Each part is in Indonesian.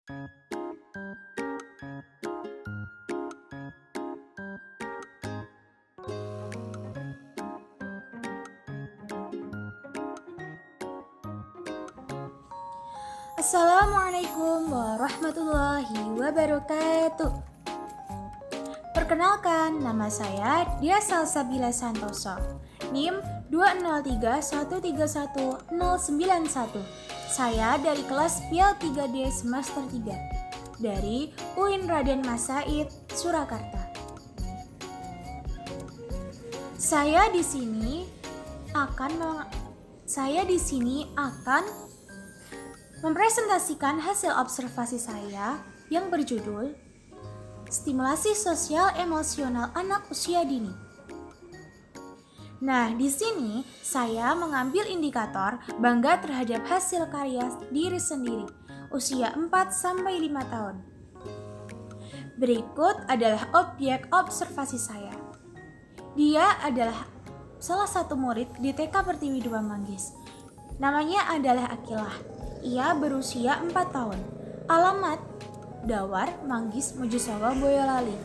Assalamualaikum warahmatullahi wabarakatuh. Perkenalkan, nama saya Dia Salsabila Santoso, NIM 203131091. Saya dari kelas PIAL 3D semester 3 dari UIN Raden Mas Said, Surakarta. Saya di sini akan mempresentasikan hasil observasi saya yang berjudul Stimulasi Sosial Emosional Anak Usia Dini. Nah, di sini saya mengambil indikator bangga terhadap hasil karya diri sendiri usia 4-5 tahun. Berikut adalah objek observasi saya. Dia adalah salah satu murid di TK Pertiwi 2 Manggis. Namanya adalah Akilah. Ia berusia 4 tahun. Alamat Dawar, Manggis, Mojosowo, Boyolali.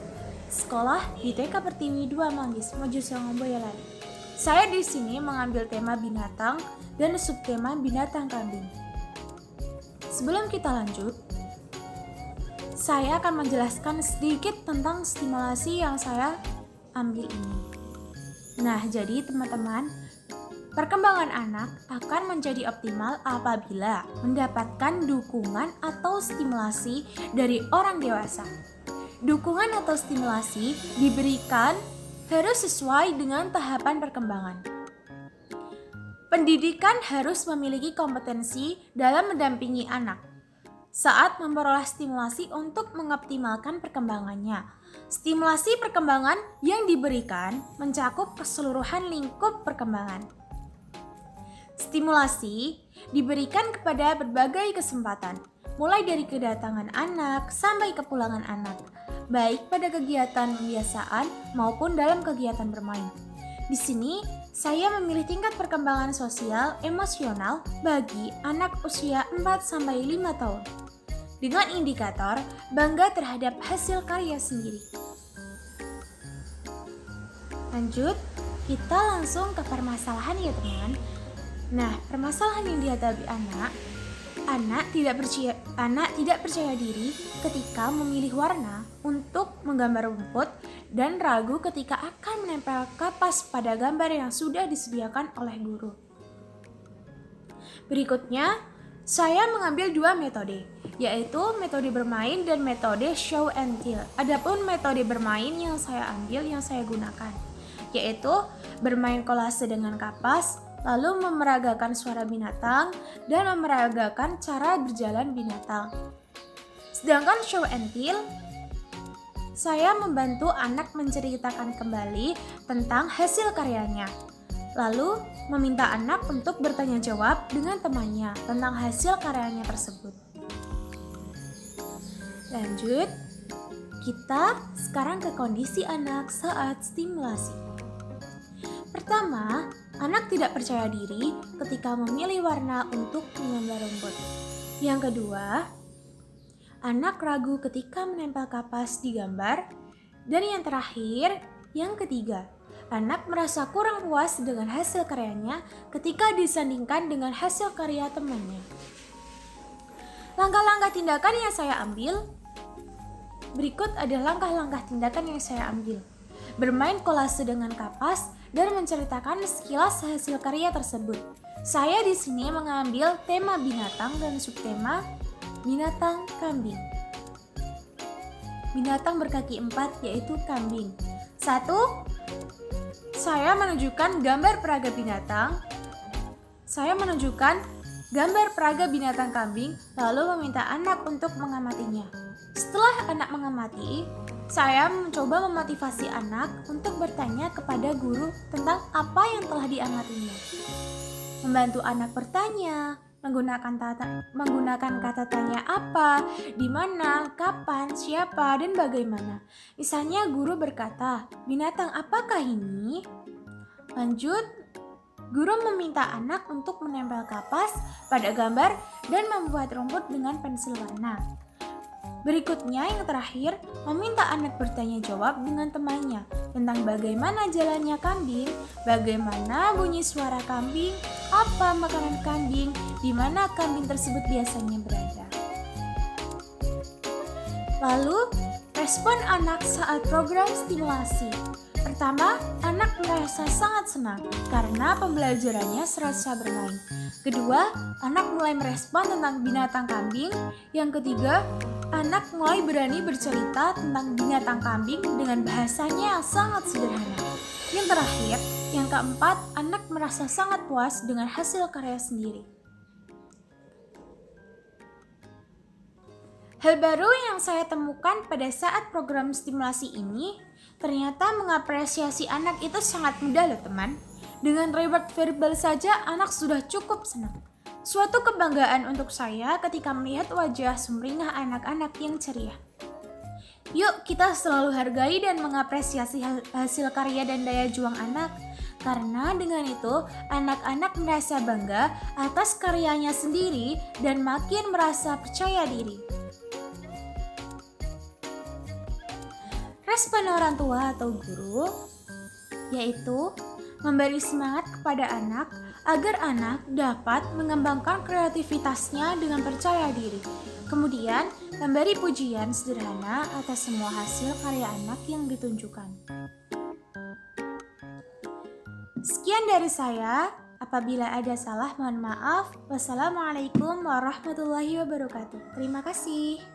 Sekolah di TK Pertiwi 2 Manggis, Mojosowo, Boyolali. Saya di sini mengambil tema binatang dan subtema binatang kambing. Sebelum kita lanjut, saya akan menjelaskan sedikit tentang stimulasi yang saya ambil ini. Nah, jadi teman-teman, perkembangan anak akan menjadi optimal apabila mendapatkan dukungan atau stimulasi dari orang dewasa. Dukungan atau stimulasi diberikan harus sesuai dengan tahapan perkembangan. Pendidikan harus memiliki kompetensi dalam mendampingi anak saat memperoleh stimulasi untuk mengoptimalkan perkembangannya. Stimulasi perkembangan yang diberikan mencakup keseluruhan lingkup perkembangan. Stimulasi diberikan kepada berbagai kesempatan, mulai dari kedatangan anak sampai kepulangan anak, baik pada kegiatan pembiasaan maupun dalam kegiatan bermain. Di sini, saya memilih tingkat perkembangan sosial emosional bagi anak usia 4-5 tahun, dengan indikator bangga terhadap hasil karya sendiri. Lanjut, kita langsung ke permasalahan ya teman. Nah, permasalahan yang dihadapi anak tidak percaya diri ketika memilih warna untuk menggambar rumput dan ragu ketika akan menempel kapas pada gambar yang sudah disediakan oleh guru. Berikutnya, saya mengambil 2 metode, yaitu metode bermain dan metode show and tell. Adapun metode bermain yang saya gunakan, yaitu bermain kolase dengan kapas, lalu memeragakan suara binatang, dan memeragakan cara berjalan binatang. Sedangkan show and tell, saya membantu anak menceritakan kembali tentang hasil karyanya, lalu meminta anak untuk bertanya jawab dengan temannya tentang hasil karyanya tersebut. Lanjut, kita sekarang ke kondisi anak saat stimulasi. Pertama, anak tidak percaya diri ketika memilih warna untuk menggambar rumput. Yang kedua, anak ragu ketika menempel kapas di gambar. Dan yang terakhir, yang ketiga, anak merasa kurang puas dengan hasil karyanya ketika disandingkan dengan hasil karya temannya. Langkah-langkah tindakan yang saya ambil. Berikut adalah langkah-langkah tindakan yang saya ambil. Bermain kolase dengan kapas dan menceritakan sekilas hasil karya tersebut. Saya di sini mengambil tema binatang dan subtema binatang kambing. Binatang berkaki 4 yaitu kambing. 1. Saya menunjukkan gambar peraga binatang. Saya menunjukkan gambar peraga binatang kambing lalu meminta anak untuk mengamatinya. Setelah anak mengamati, saya mencoba memotivasi anak untuk bertanya kepada guru tentang apa yang telah diamatinya. Membantu anak bertanya, menggunakan kata tanya apa, di mana, kapan, siapa, dan bagaimana. Misalnya guru berkata, binatang apakah ini? Lanjut, guru meminta anak untuk menempel kapas pada gambar dan membuat rumput dengan pensil warna. Berikutnya yang terakhir, meminta anak bertanya jawab dengan temannya tentang bagaimana jalannya kambing, bagaimana bunyi suara kambing, apa makanan kambing, di mana kambing tersebut biasanya berada. Lalu, respon anak saat program stimulasi. Pertama, anak merasa sangat senang karena pembelajarannya serasa bermain. Kedua, anak mulai merespon tentang binatang kambing. Yang ketiga, anak mulai berani bercerita tentang binatang kambing dengan bahasanya yang sangat sederhana. Yang terakhir, yang keempat, anak merasa sangat puas dengan hasil karya sendiri. Hal baru yang saya temukan pada saat program stimulasi ini, ternyata mengapresiasi anak itu sangat mudah loh teman. Dengan reward verbal saja anak sudah cukup senang. Suatu kebanggaan untuk saya ketika melihat wajah sumringah anak-anak yang ceria. Yuk kita selalu hargai dan mengapresiasi hasil karya dan daya juang anak. Karena dengan itu, anak-anak merasa bangga atas karyanya sendiri dan makin merasa percaya diri. Respon orang tua atau guru yaitu memberi semangat kepada anak agar anak dapat mengembangkan kreativitasnya dengan percaya diri. Kemudian, memberi pujian sederhana atas semua hasil karya anak yang ditunjukkan. Sekian dari saya. Apabila ada salah, mohon maaf. Wassalamualaikum warahmatullahi wabarakatuh. Terima kasih.